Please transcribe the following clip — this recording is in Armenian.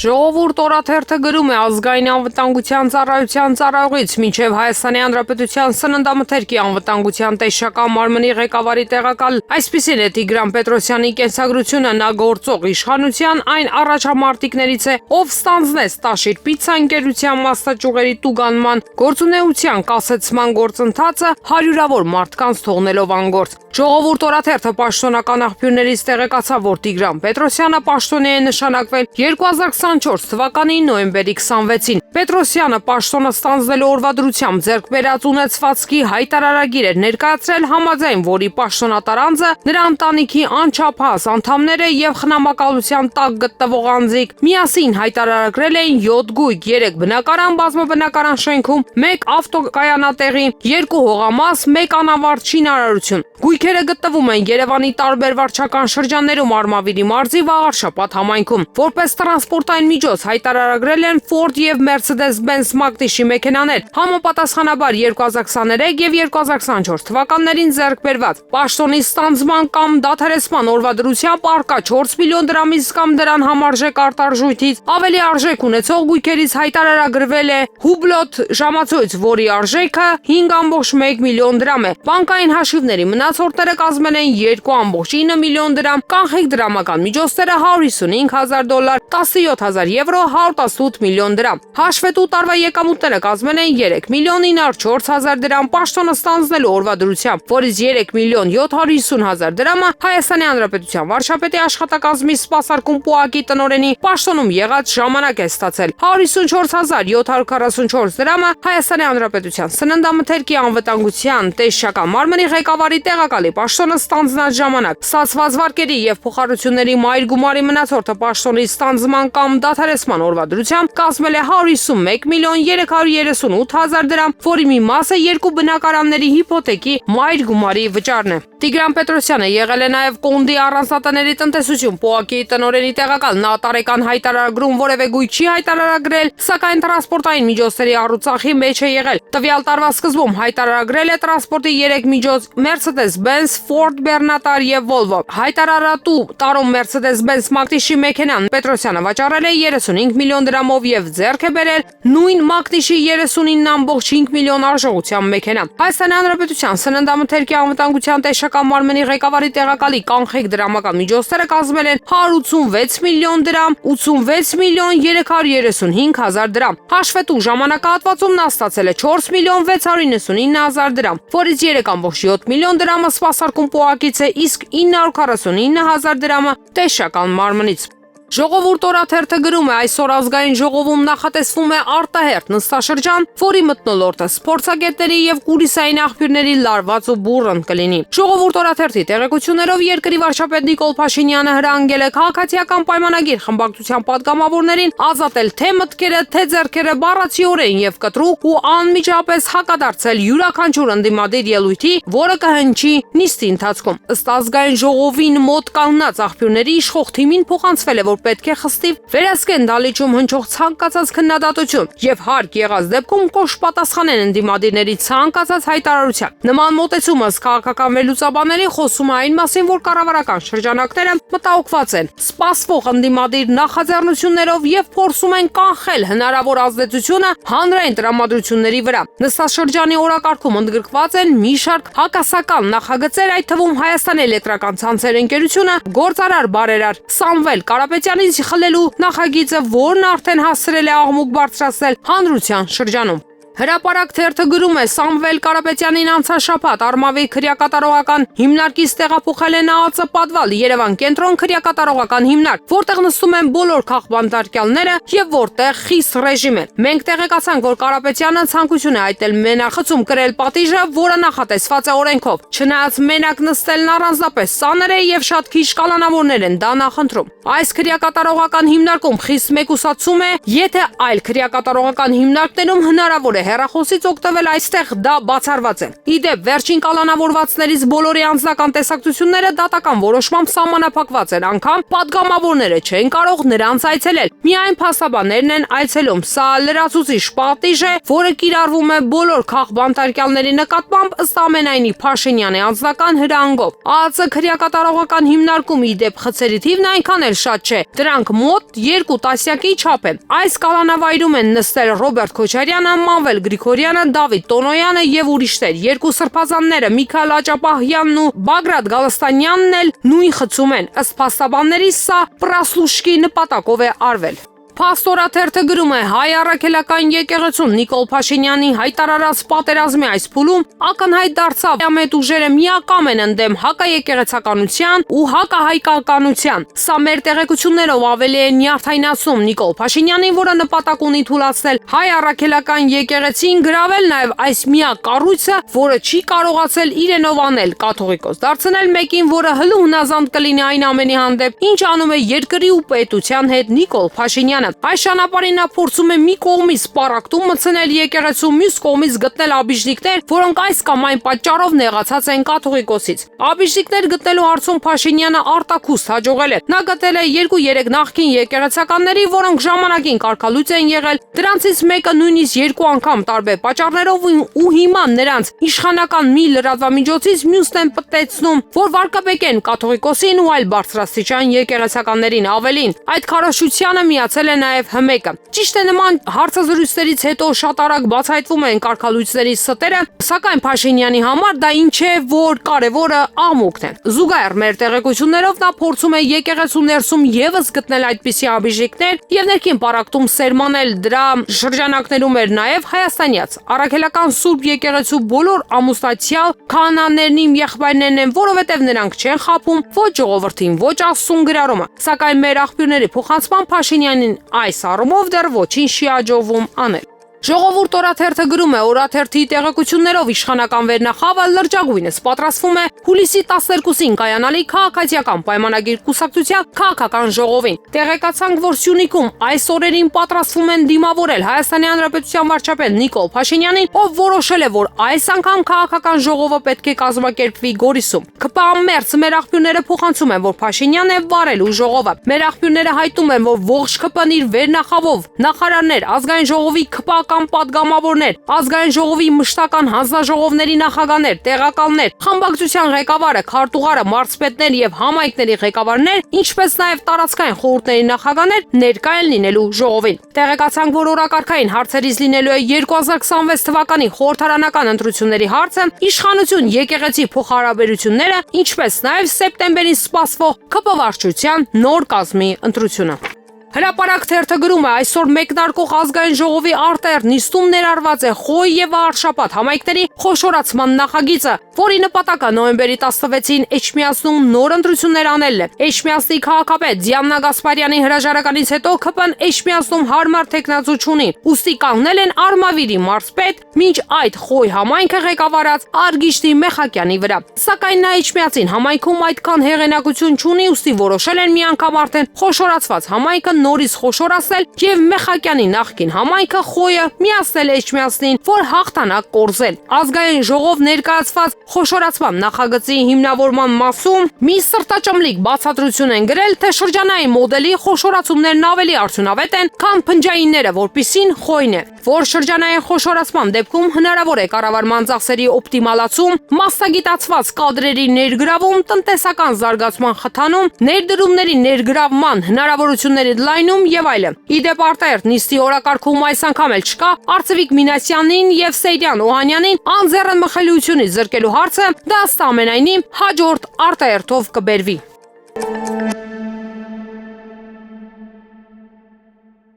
Ժողովուրդ օրաթերթը գրում է ազգային անվտանգության ծառայության ծառայողից մինչև Հայաստանի Հանրապետության սննդամթերքի անվտանգության տեսչական մարմնի ղեկավարի տեղակալ, այսպիսին է Տիգրան Պետրոսյանի կենսագրությունը, նա գործող իշխանության այն առաջամարտիկներից է, ով ստանձնեց Տաշիր պիցցա ընկերության մասնաճյուղերի տուգանման գործունեության կասեցման գործընթացը հարյուրավոր մարդկանց թողնելով անգործ։ Ժողովուրդ օրաթերթը պաշտոնական աղբյուրներից տեղեկացավ, որ Տիգրան Պետրոսյանը պաշտոնի է նշանակվել 2024 թվականի նոյեմբերի 26-ին։ Պետրոսյանը պաշտոնը ստանձնելու օրվա դրությամբ ձեռք բերած ունեցվածքի հայտարարագիր էր ներկայացրել, համաձայն որի պաշտոնատար անձը, նրա ընտանիքի անչափահաս անդամները եւ խնամակալության տակ գտնվող անձիկ միասին հայտարարագրել էին 7 գույք, 3 բնակարան, բազմաբնակարան շենքում, 1 ավտոկայանատեղի, 2 հողամաս, 1 անավարտ շինարարություն։ Գույքերը գտնվում են Երևանի տարբեր վարչական շրջաններում, Արմավիրի մարզի Վաղարշապատ համայնքում։ Որպես տրանսպորտային միջոց հայտարարագրել են Ford եւ Mercedes-Benz Magnishi մեքենաներ, համապատասխանաբար 2023 եւ 2024 թվականներին ձեռք բերված։ Պաշտոնի ստանձնման կամ դադարեցման օրվա դրությամբ արկա 4 միլիոն դրամից կամ դրան համարժեք արտարժույթից ավելի արժեք ունեցող գույքերից հայտարարագրվել է Hublot ժամացույց, որի արժեքը 5.1 միլիոն դրամ է։ Բանկային հաշիվների մնացորդները կազմել են 2.9 միլիոն դրամ, կանխիկ դրամական միջոցները $155,000, 17,000 եվրո, 118 միլիոն դրամ։ Հաշվետու տարվա եկամուտները կազմել են 3 միլիոն 904,000 դրամ պաշտոնը ստանձնելու օրվա դրությամբ, որից 3 միլիոն 750,000 դրամը Հայաստանի Հանրապետության վարչապետի աշխատակազմի սպասարկում պոակի տնօրենի պաշտոնում եղած ժամանակ է ստացել։ 154,744 դրամը Հայաստանի Հանրապետության սննդամթերքի անվտանգության տեսչական մարմնի ղեկավարի տեղակալի պաշտոնը ստանձնած ժամանակ։ Ստացված վարկերի եւ փոխառությունների մայր գումարի մնացորդը պաշտոնի ստանձնման կամ դադարեցման օրվա դրությամբ կազմել է 151 միլիոն 338,000 դրամ, որի մի մասը 2 բնակարանների հիփոթեքի մայր գումարի վճարն է։ Տիգրան Պետրոսյանը եղել է նաև Կոնդի առանձնատների տնտեսություն պոակի տնօրենի տեղակալ, նա տարեկան հայտարարագրում որևէ գույք չի հայտարարագրել, սակայն տրանսպորտային միջոցների առուցախի մեջ է եղել։ Տվյալ տարվա սկզբում հայտարարագրել է տրանսպորտի 3 միջոց Mercedes-Benz, Ford, Bernattar եւ Volvo։ Հայտարարատու տարում Mercedes-Benz Magnishi մեքենան Պետրոսյանը վաճառել է 35 միլիոն դրամով եւ ձեռք է բերել նույն Magnishi 39.5 միլիոն արժողությամբ մեքենա։ Հայաստանի Հանրապետության սննդամթերքի անվտանգության տեսչական մարմնի ղեկավարի տեղակալի կանխիկ դրամական միջոցները կազմել են 186 միլիոն դրամ, 86 միլիոն 335,000 դրամ։ Հաշվետու ժամանակահատվածում նա ստացել է 4 միլիոն 699,000 դրամ, որից 3.7 միլիոն դրամը սպասարկում պոակից է, իսկ 949,000 դրամը տեսչական մարմնից։ Ժողովուրդ օրաթերթը գրում է, այսօր ազգային ժողովում նախատեսվում է արտահերթ նստաշրջան, որի մթնոլորտը սփորձագետների եւ կուլիսային աղբյուրների լարված ու բուռն կլինի։ Ժողովուրդ օրաթերթի տեղեկություններով երկրի վարչապետ Նիկոլ Փաշինյանը հրանգել է քաղաքացիական պայմանագիր խմբակցության պատգամավորներին ազատել թե մտքերը, թե ձեռքերը բառացիորեն եւ կտրուկ ու անմիջապես հակադարձել յուրաքանչյուր ընդդիմադիր ելույթի, որը կհնչի նիստի ընթացքում։ Ըստ ազգային ժողովին մոտ կանգնած աղբյուրների իշխող թիմին փոխանցվել է, որ պետք է խստիվ վերահսկեն դալիճում հնչող ցանկացած քննադատություն եւ հարկ եղած դեպքում կոշտ պատասխանեն ընդդիմադիրների ցանկացած հայտարարության։ Նման մոտեցումը քաղաքական վերլուծաբանների խոսում է այն մասին, որ կառավարական շրջանակները մտահոգված են սպասվող ընդդիմադիր նախաձեռնություններով եւ փորձում են կանխել հնարավոր ազդեցությունը հանրային տրամադրությունների վրա։ Նստաշրջանի օրակարգում ընդգրկված են մի շարք հակասական նախագծեր, այդ թվում Հայաստան էլեկտրական ցանցեր ընկերությունը, գործարար բարերար Սամվել Կարապետյանից խլելու նախագիծը, որն արդեն հասցրել է աղմուկ բարձրացնել հանրության շրջանում։ Հրապարակ թերթը գրում է, Սամվել Կարապետյանին անցաշաբաթ Արմավիր քրեակատարողական հիմնարկից տեղափոխել է ՆԱԱԾ պատվալ Երևան կենտրոն քրեակատարողական հիմնարկ, որտեղ նստում են բոլոր քաղբանտարկյալները եւ որտեղ խիստ ռեժիմ է։ Մենք տեղեկացանք, որ Կարապետյանը ցանկություն է հայտնել մենակխցում կրել պատիժը, որը նախատեսված է օրենքով։ Չնայած մենակ նստելն առանձնապես ծանր է եւ շատ քիչ կալանավորներ են դա նախընտրում։ Այս քրեակատարողական հիմնարկում խիստ մեկուսացում է, եթե այլ քրեակատարողական հիմնարկներում հնարավոր է հեռախոսից օգտվել այստեղ դա բացառված է։ Իդեպ, վերջին կալանավորվածներից բոլորի անձնական տեսակցությունները դատական որոշմամբ սահմանափակված են, անգամ պատգամավորները չեն կարող նրանց այցելել։ Միայն փաստաբաններն են այցելում։ Սա լրացուցիչ պատիժ է, որը կիրառվում է բոլոր քաղբանտարկյալների նկատմամբ ըստ ամենայնի Փաշինյանի անձնական հրահանգով։ ԱԱԾ քրեակատարողական հիմնարկում իդեպ խցերի թիվն այնքան էլ շատ չէ։ Դրանք մոտ 2 տասյակի չափ են։ Այս կալանավայրում են նստել Ռոբերտ Քոչարյանը, Մանվել Գրիգորյանը, Դավիթ Տոնոյանը եւ ուրիշներ։ Երկու սրբազանները Միքայել Աճապահյանն ու Բագրատ Գալստանյանն էլ նույն խցում են։ Ըստ փաստաբանների սա պրասլուշկի նպատակով է արվել։ Փաստորաթերթը գրում է հայ առաքելական եկեղեցուն Նիկոլ Փաշինյանի հայտարարած պատերազմի այս փուլում ակնհայտ դարձավ ամետ ուժերը միակամ են ընդդեմ հակաեկեղեցականության ու հակահայկականության։ Սա մեր տեղեկություններով ավելի է նյարդայնացնում Նիկոլ Փաշինյանին, որը նպատակ ունի թույլատրել հայ առաքելական եկեղեցին գրավել նաև այս միակ կառույցը, որը չի կարողացել իրենով անել, կաթողիկոս դարձնել մեկին, որը հլու հնազանդ կլինի այն ամենի հանդեպ, ինչ անում է երկրի ու պետության հետ Նիկոլ Փաշինյանը։ Այս ճանապարհին նա փորձում է մի կողմից պարակտում մտցնել եկեղեցու, մյուս կողմից գտնել աբիժնիկներ, որոնք այս կամ այն պատճառով նեղացած են կաթողիկոսից։ Աբիժնիկներ գտնելու հարցում Փաշինյանը արտաքուստ հաջողել է։ Նա գտել է 2-3 նախկին եկեղեցականների, որոնք ժամանակին կարգալույծ են եղել, դրանցից մեկը նույնիսկ 2 անգամ տարբեր պատճառներով ու հիմա նրանց իշխանական մի լրատվամիջոցից մյուսն են պտտեցնում, որ վարկաբեկեն կաթողիկոսին ու այլ բարձրաստիճան եկեղեցականներին։ Ավելին, այդ քարոզչությանը միացել է նաև ՀՄԵԿ-ը։ Ճիշտ է, նման հարցազրույցներից հետո շատ արագ բացահայտվում են կարգալույցների ստերը, սակայն Փաշինյանի համար դա ինչ է, որ կարևորը աղմուկն է։ Զուգահեռ մեր տեղեկություններով նա փորձում է եկեղեցու ներսում եւս գտնել այդպիսի աբիժնիկներ եւ ներքին պարակտում սերմանել։ Դրա շրջանակներում էր նաև հայաստանյաց առաքելական Սուրբ եկեղեցու բոլոր ամուսնացյալ քահանաներն իմ եղբայրներն են, որովհետեւ նրանք չեն խաբում ոչ ժողովրդին, ոչ Աստծուն գրառումը։ Սակայն մեր աղբյուրների փոխանցման Փաշինյանին այս առումով դեռ ոչինչ չի հաջողվում անել։ Ժողովուրդ օրաթերթը գրում է, օրաթերթի տեղեկություններով իշխանական վերնախավը լրջագույնս պատրաստվում է հուլիսի 12-ին կայանալի քաղաքացիական պայմանագիր կուսակցության քաղաքական ժողովին։ Տեղեկացանք, որ Սյունիքում այս օրերին պատրաստվում են դիմավորել Հայաստանի Հանրապետության վարչապետ Նիկոլ Փաշինյանին, ով որոշել է, որ այս անգամ քաղաքական ժողովը պետք է կազմակերպվի Գորիսում։ ԿՊԱ-մերձ մեր աղբյուրները փոխանցում են, որ Փաշինյանն է վարելու ժողովը։ Մեր աղբյուրները հայտնում են, որ ողջ ԿՊ-ն իր վերնախավով նախարարներ, ազգային ժողովի ԿՊԱ պատգամավորներ, ազգային ժողովի մշտական հանձնաժողովների նախագահներ, տեղակալներ, խմբակցության ղեկավարը, քարտուղարը, մարզպետներ եւ համայնքների ղեկավարներ, ինչպես նաեւ տարածքային խորհուրդների նախագահներ ներկա են լինելու ժողովին։ Տեղեկացանք, որ օրակարգային հարցերից լինելու է 2026 թվականի խորհրդարանական ընտրությունների հարցը, իշխանություն եկեղեցի փոխհարաբերությունները, ինչպես նաեւ սեպտեմբերին սպասվող ԿՊ վարչության նոր կազմի ընտրությունը։ Հրապարակ թերթը գրում է, այսօր մեկնարկող ազգային ժողովի արտահերթ նիստում ներառված է Խոյ եւ Արշապատ համայնքների խոշորացման նախագիծը, որի նպատակը նոյեմբերի 16-ին Էջմիածնում նոր ընտրություններ անելն է։ Էջմիածնի քաղաքապետ Դիանա Գասպարյանի հրաժարականից հետո ԿՊ-ն Էջմիածնում հարմար տեխնացու չունի, ուստի կանգնել են Արմավիրի մարզպետ, մինչ այդ Խոյ համայնքը ղեկավարած Արգիշտի Մեխակյանի վրա։ Սակայն նա Էջմիածին համայնքում այդքան հեղինակություն չունի, ուստի որոշել են մի անգամ արդեն խոշորացված համայնքը նորից խոշորացնել եւ Մեխակյանի նախկին համայնքը Խոյը միացնել Էջմիածնին, որ հաղթանակ կորզել։ Ազգային ժողով ներկայացված խոշորացման նախագծի հիմնավորման մասում մի սրտաճմլիկ բացատրություն են գրել, թե շրջանային մոդելի խոշորացումներն ավելի արդյունավետ են, քան փնջայինները, որպիսին Խոյն է, որ շրջանային խոշորացման դեպքում հնարավոր է կառավարման ծախսերի օպտիմալացում, մասնագիտացված կադրերի ներգրավում, տնտեսական զարգացման խթանում, ներդրումների ներգրավման հնարավորությունների լայնում եւ այլն։ Իդեպ արտահերթ նիստի օրակարգում այս անգամ էլ չկա Արծվիկ Մինասյանին եւ Սեյրան Օհանյանին անձեռն մխելիությունից զրկելու հարցը, դա ըստ ամենայնի հաջորդ արտահերթով կբերվի։